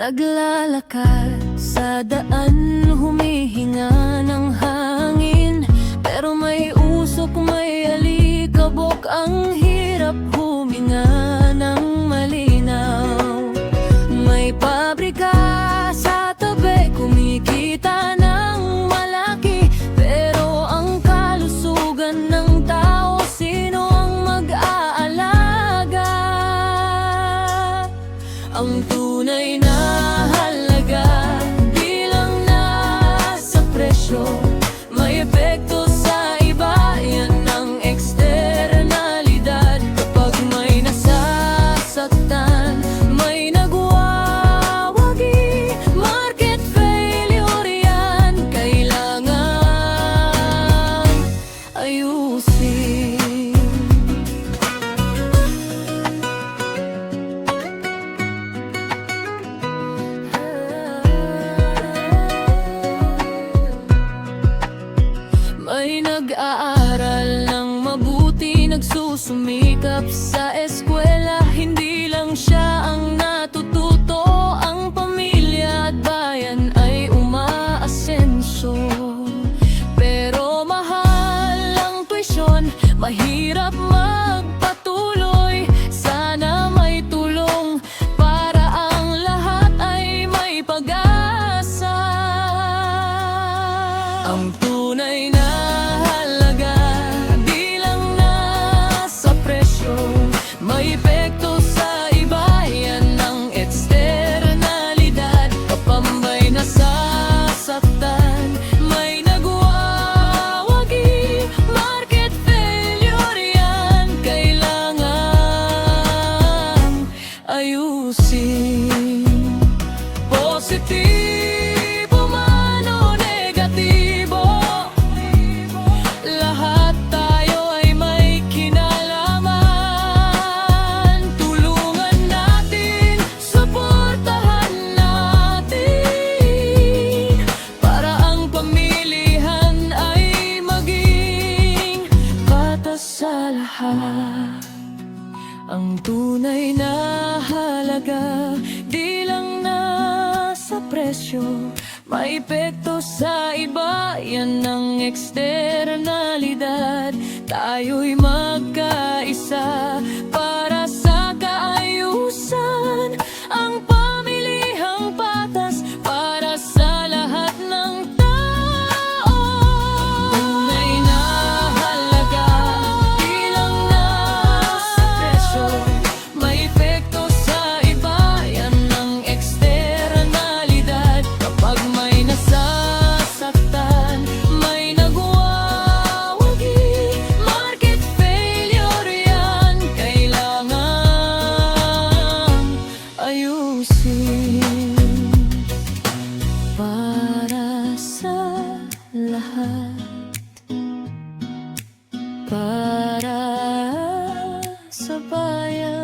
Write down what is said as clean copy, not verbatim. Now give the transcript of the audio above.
Naglalakad sa daan, humihinga ng hangin, pero may usok, may alikabok, ang hirap huminga ng malinaw. May pabrika sa tabi, kumikita ng malaki, pero ang kalusugan ng tao, sino ang mag-aalaga? Ang tunay na halaga, di lang nasa presyo, may epekto sa iba, yan ang eksternalidad. Kapag may nasasaktan, may nagwawagi, market failure yan, kailangan ayusin. May nag-aaral ng mabuti, nagsusumikap sa eskwela, hindi lang siya ang natututo, ang pamilya at bayan ay umaasenso. Pero mahal ang tuition, mahirap magpatuloy, sana may tulong para ang lahat ay may pag-asa. Ang tunay na may epekto sa iba, yan ang eksternalidad. Kapag may nasasaktan, may nagwawagi, market failure yan, kailangan ayusin. Positibo man o negatibo, lahat tayo ay may kinalaman. Sa lahat, ang tunay na halaga, di lang nasa presyo, may epekto sa iba, yan ang eksternalidad. Tayo'y magkaisa para sa kaayusan, ang pamilihang patas para sa lahat ng tao. Tunay na halaga, di lang nasa presyo, may epekto sa iba, yan ang eksternalidad. Kapag may nasasaktan, may nagwawagi, market failure yan, kailangan ayusin. Para sa lahat, para sa bayan.